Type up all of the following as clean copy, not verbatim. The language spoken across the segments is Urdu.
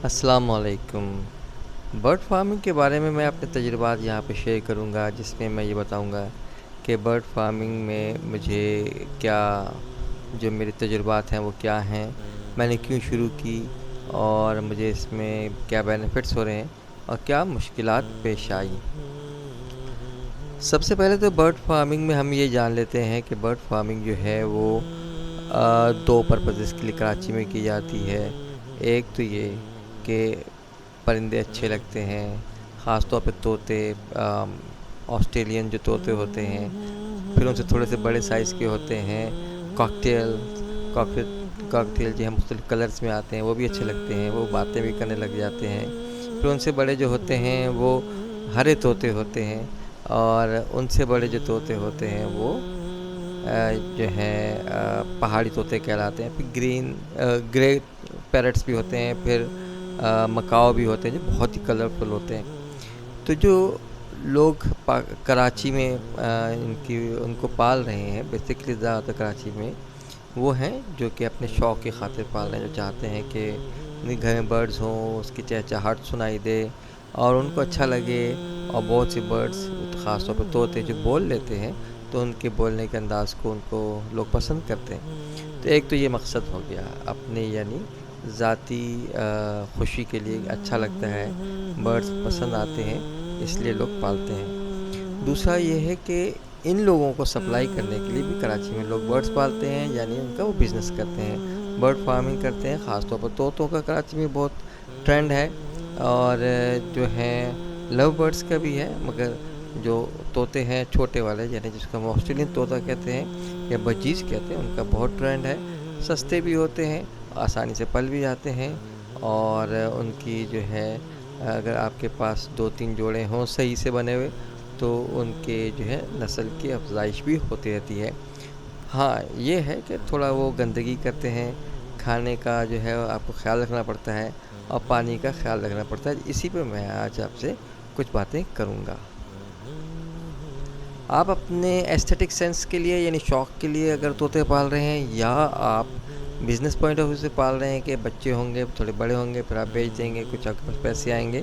السلام علیکم۔ برڈ فارمنگ کے بارے میں اپنے تجربات یہاں پہ شیئر کروں گا، جس میں میں یہ بتاؤں گا کہ برڈ فارمنگ میں مجھے کیا جو میرے تجربات ہیں وہ کیا ہیں، میں نے کیوں شروع کی اور مجھے اس میں کیا بینیفٹس ہو رہے ہیں اور کیا مشکلات پیش آئی۔ سب سے پہلے تو برڈ فارمنگ میں ہم یہ جان لیتے ہیں کہ برڈ فارمنگ جو ہے وہ دو پرپزز کے لیے کراچی میں کی جاتی ہے۔ ایک تو یہ کہ پرندے اچھے لگتے ہیں، خاص طور پہ طوطے، آسٹریلین جو طوطے ہوتے ہیں، پھر ان سے تھوڑے سے بڑے سائز کے ہوتے ہیں کاکٹیل جو ہیں مختلف کلرز میں آتے ہیں، وہ بھی اچھے لگتے ہیں، وہ باتیں بھی کرنے لگ جاتے ہیں۔ پھر ان سے بڑے جو ہوتے ہیں وہ ہرے طوطے ہوتے ہیں، اور ان سے بڑے جو طوطے ہوتے ہیں وہ جو ہیں پہاڑی طوطے کہلاتے ہیں۔ پھر گرے پیرٹس بھی ہوتے ہیں، پھر مکاؤ بھی ہوتے ہیں جو بہت ہی کلرفل ہوتے ہیں۔ تو جو لوگ کراچی میں ان کو پال رہے ہیں، بیسیکلی زیادہ تر کراچی میں وہ ہیں جو کہ اپنے شوق کی خاطر پال رہے ہیں، جو چاہتے ہیں کہ ان کے گھر میں برڈز ہوں، اس کی چہچہاہٹ سنائی دے اور ان کو اچھا لگے۔ اور بہت سی برڈز، خاص طور پر طوطے جو بول لیتے ہیں، تو ان کے بولنے کے انداز کو ان کو لوگ پسند کرتے ہیں۔ تو ایک تو یہ مقصد ہو گیا، اپنے یعنی ذاتی خوشی کے لیے اچھا لگتا ہے، برڈز پسند آتے ہیں، اس لیے لوگ پالتے ہیں۔ دوسرا یہ ہے کہ ان لوگوں کو سپلائی کرنے کے لیے بھی کراچی میں لوگ برڈز پالتے ہیں، یعنی ان کا وہ بزنس کرتے ہیں، برڈ فارمنگ کرتے ہیں۔ خاص طور پر طوطوں کا کراچی میں بہت ٹرینڈ ہے، اور جو ہیں لو برڈز کا بھی ہے، مگر جو طوطے ہیں چھوٹے والے، یعنی جس کو ہم آسٹریلین طوطا کہتے ہیں یا بجیز کہتے ہیں، ان کا بہت ٹرینڈ ہے۔ سستے بھی ہوتے ہیں، آسانی سے پل بھی جاتے ہیں، اور ان کی جو ہے اگر آپ کے پاس 2-3 جوڑے ہوں صحیح سے بنے ہوئے، تو ان کے جو ہے نسل کی افزائش بھی ہوتی رہتی ہے۔ ہاں یہ ہے کہ تھوڑا وہ گندگی کرتے ہیں، کھانے کا جو ہے آپ کو خیال رکھنا پڑتا ہے، اور پانی کا خیال رکھنا پڑتا ہے۔ اسی پہ میں آج آپ سے کچھ باتیں کروں گا۔ آپ اپنے ایستھیٹک سینس کے لیے یعنی شوق کے لیے اگر طوطے پال رہے ہیں، یا آپ بزنس پوائنٹ آف ویو سے پال رہے ہیں کہ بچے ہوں گے، تھوڑے بڑے ہوں گے، پھر آپ بیچ دیں گے، کچھ آپ کے پاس پیسے آئیں گے،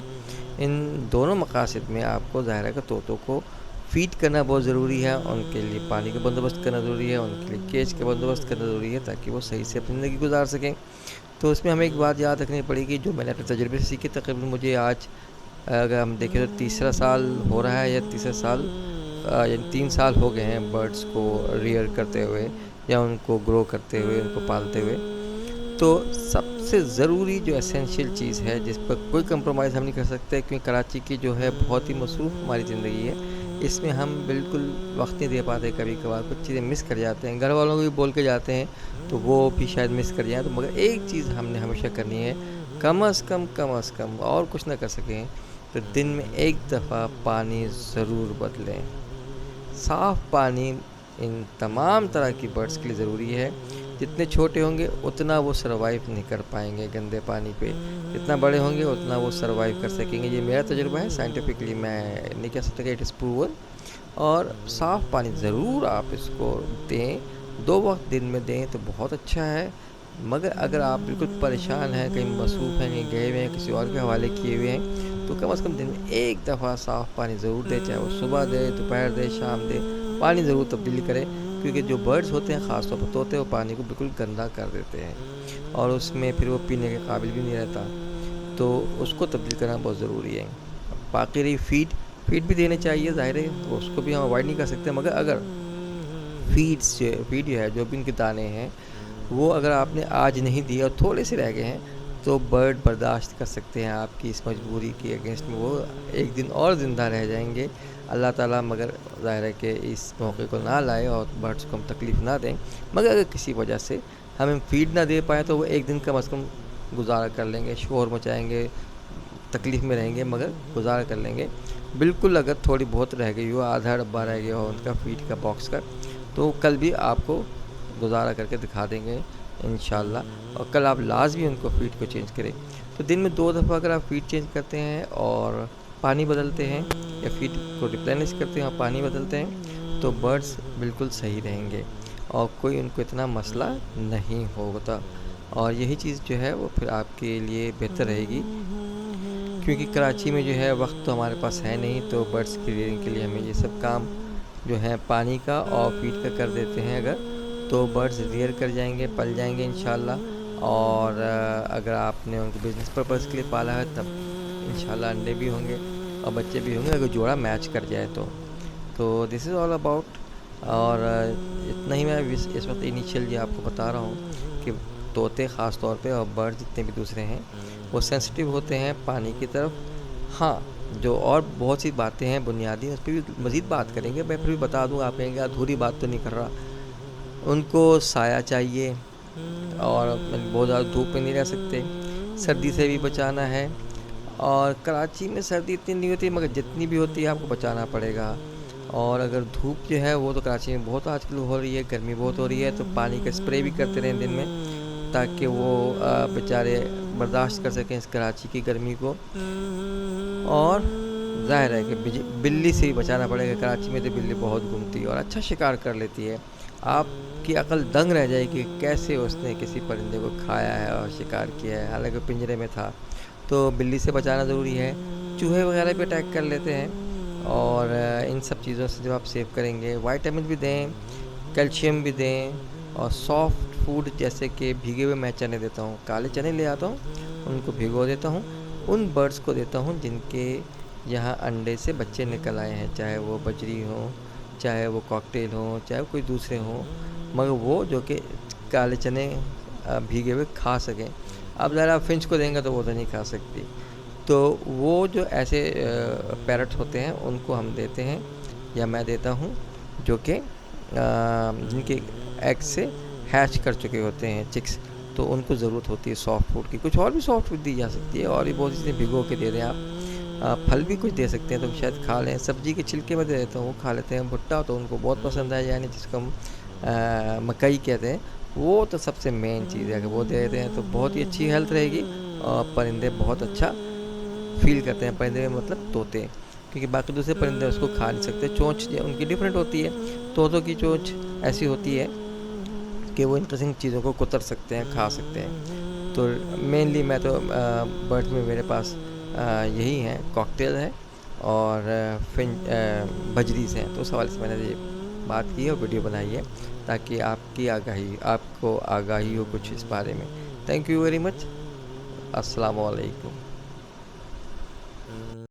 ان دونوں مقاصد میں آپ کو ظاہر ہے کہ طوطوں کو فیڈ کرنا بہت ضروری ہے، ان کے لیے پانی کا بندوبست کرنا ضروری ہے، ان کے لیے کیج کا بندوبست کرنا ضروری ہے، تاکہ وہ صحیح سے اپنی زندگی گزار سکیں۔ تو اس میں ہمیں ایک بات یاد رکھنی پڑے گی، جو میں نے اپنے تجربے سے سیکھی، تقریباً مجھے آج اگر ہم دیکھیں تو تیسرا سال ہو رہا ہے، یا تیسرا سال یعنی 3 سال ہو گئے ہیں برڈز کو ریئر کرتے ہوئے، یا ان کو گرو کرتے ہوئے، ان کو پالتے ہوئے۔ تو سب سے ضروری جو اسینشیل چیز ہے، جس پر کوئی کمپرومائز ہم نہیں کر سکتے، کیونکہ کراچی کی جو ہے بہت ہی مصروف ہماری زندگی ہے، اس میں ہم بالکل وقت نہیں دے پاتے، کبھی کبھار کچھ چیزیں مس کر جاتے ہیں، گھر والوں کو بھی بول کے جاتے ہیں تو وہ بھی شاید مس کر جائیں۔ تو مگر ایک چیز ہم نے ہمیشہ کرنی ہے، کم از کم اور کچھ نہ کر سکیں تو دن میں ایک دفعہ پانی ضرور بدلیں۔ صاف پانی ان تمام طرح کی برڈز کے لیے ضروری ہے۔ جتنے چھوٹے ہوں گے اتنا وہ سروائیو نہیں کر پائیں گے گندے پانی پہ، جتنا بڑے ہوں گے اتنا وہ سروائیو کر سکیں گے۔ یہ میرا تجربہ ہے، سائنٹیفکلی میں نہیں کہہ سکتا کہ اٹ از پروون۔ اور صاف پانی ضرور آپ اس کو دیں، 2 وقت دن میں دیں تو بہت اچھا ہے۔ مگر اگر آپ بالکل پریشان ہیں، کہیں مصروف ہیں، کہیں گئے ہوئے ہیں، کسی اور کے حوالے کیے ہوئے ہیں، تو کم از کم دن میں ایک دفعہ صاف پانی ضرور دیں، چاہے وہ صبح دے، دوپہر دے، شام دے، پانی ضرور تبدیلی کریں، کیونکہ جو برڈز ہوتے ہیں، خاص طور پر طوطے، وہ پانی کو بالکل گندا کر دیتے ہیں، اور اس میں پھر وہ پینے کے قابل بھی نہیں رہتا، تو اس کو تبدیل کرنا بہت ضروری ہے۔ باقی رہی فیڈ بھی دینے چاہیے، ظاہر ہے اس کو بھی ہم اوائڈ نہیں کر سکتے، مگر اگر فیڈ جو ہے، جو بھی ان کے دانے ہیں، وہ اگر آپ نے آج نہیں دی اور تھوڑے سے رہ گئے ہیں، تو برڈ برداشت کر سکتے ہیں آپ کی اس مجبوری کے اگینسٹ میں، وہ ایک دن اور زندہ رہ جائیں گے۔ اللہ تعالیٰ مگر ظاہر ہے کہ اس موقع کو نہ لائے اور برڈس کو ہم تکلیف نہ دیں، مگر اگر کسی وجہ سے ہمیں فیڈ نہ دے پائیں تو وہ ایک دن کم از کم گزارا کر لیں گے، شور مچائیں گے، تکلیف میں رہیں گے، مگر گزارا کر لیں گے۔ بالکل اگر تھوڑی بہت رہ گئی ہو، آدھا ڈبہ رہ گیا ہو ان کا فیڈ کا باکس کا، تو کل بھی آپ کو گزارا کر کے دکھا دیں گے انشاءاللہ، اور کل آپ لازمی ان کو فیڈ کو چینج کریں۔ تو دن میں 2 دفعہ اگر آپ فیڈ چینج کرتے ہیں اور پانی بدلتے ہیں، یا فیڈ کو ریپلینش کرتے ہیں اور پانی بدلتے ہیں، تو برڈز بالکل صحیح رہیں گے اور کوئی ان کو اتنا مسئلہ نہیں ہوتا۔ اور یہی چیز جو ہے وہ پھر آپ کے لیے بہتر رہے گی، کیونکہ کراچی میں جو ہے وقت تو ہمارے پاس ہے نہیں، تو برڈس کی ریئرنگ کے لیے ہمیں یہ سب کام جو ہے پانی کا اور فیڈ کا کر دیتے ہیں اگر، تو برڈز ریئر کر جائیں گے، پل جائیں گے انشاءاللہ۔ اور اگر آپ نے ان کو بزنس پرپز کے لیے پالا ہے تب انشاءاللہ انڈے بھی ہوں گے اور بچے بھی ہوں گے، اگر جوڑا میچ کر جائے تو دس از آل اباؤٹ۔ اور اتنا ہی میں اس وقت انیشیل یہ آپ کو بتا رہا ہوں کہ طوطے خاص طور پہ اور برڈ جتنے بھی دوسرے ہیں وہ سینسٹیو ہوتے ہیں پانی کی طرف۔ ہاں، جو اور بہت سی باتیں ہیں بنیادی، اس پہ بھی مزید بات کریں گے، میں پھر بھی بتا دوں، آپ کہیں گے ادھوری بات تو نہیں کر رہا۔ ان کو سایہ چاہیے اور بہت زیادہ دھوپ میں نہیں رہ سکتے، سردی سے بھی بچانا ہے، اور کراچی میں سردی اتنی نہیں ہوتی مگر جتنی بھی ہوتی ہے آپ کو بچانا پڑے گا۔ اور اگر دھوپ جو ہے وہ تو کراچی میں بہت آج کل ہو رہی ہے، گرمی بہت ہو رہی ہے، تو پانی کا اسپرے بھی کرتے رہیں دن میں تاکہ وہ بیچارے برداشت کر سکیں اس کراچی کی گرمی کو۔ اور ظاہر ہے کہ بلی سے بھی بچانا پڑے گا، کراچی میں تو بلی بہت گھومتی ہے اور اچھا شکار کر لیتی ہے، آپ کی عقل دنگ رہ جائے کہ کیسے اس نے کسی پرندے کو کھایا ہے اور شکار کیا ہے، حالانکہ پنجرے میں تھا۔ تو بلی سے بچانا ضروری ہے، چوہے وغیرہ بھی اٹیک کر لیتے ہیں، اور ان سب چیزوں سے جب آپ سیو کریں گے، وائٹامن بھی دیں، کیلشیم بھی دیں، اور سافٹ فوڈ جیسے کہ بھیگے ہوئے میں چنے دیتا ہوں، کالے چنے لے آتا ہوں، ان کو بھگو دیتا ہوں، ان برڈز کو دیتا ہوں جن کے یہاں انڈے سے بچے نکل آئے ہیں، چاہے وہ بجری ہوں، چاہے وہ کاکٹیل ہوں، چاہے کوئی دوسرے ہوں، مگر وہ جو کہ کالے چنے بھیگے ہوئے کھا سکیں۔ اب ذرا فنچ کو دیں گے تو وہ تو نہیں کھا سکتی، تو وہ جو ایسے پیرٹ ہوتے ہیں ان کو ہم دیتے ہیں، یا میں دیتا ہوں، جو کہ جن کے ایگ سے ہیچ کر چکے ہوتے ہیں چکس، تو ان کو ضرورت ہوتی ہے سافٹ فوڈ کی۔ کچھ اور بھی سافٹ فوڈ دی جا سکتی ہے، اور بھی بہت سی چیزیں بھگو کے دے دیں آپ، پھل بھی کچھ دے سکتے ہیں تو شاید کھا لیں، سبزی کے چھلکے میں دے دیتا ہوں وہ کھا لیتے ہیں، بھٹا تو ان کو بہت پسند ہے، یعنی جس کو ہم مکئی کہتے ہیں، وہ تو سب سے مین چیز ہے، اگر وہ دے دیتے ہیں تو بہت ہی اچھی ہیلتھ رہے گی، اور پرندے بہت اچھا فیل کرتے ہیں، پرندے میں مطلب طوطے، کیونکہ باقی دوسرے پرندے اس کو کھا نہیں سکتے، چونچ ان کی ڈفرینٹ ہوتی ہے، طوطوں کی چونچ ایسی ہوتی ہے کہ وہ ان قسم کی چیزوں کو کتر سکتے ہیں، کھا سکتے ہیں۔ تو مینلی میں تو برڈ میں میرے پاس یہی ہیں، کاکٹیل ہے اور بجریز ہیں، تو اس حوالے سے میں نے یہ بات کی ہے اور ویڈیو بنائی ہے تاکہ آپ کو آگاہی ہو کچھ اس بارے میں۔ تھینک یو ویری مچ، السلام علیکم۔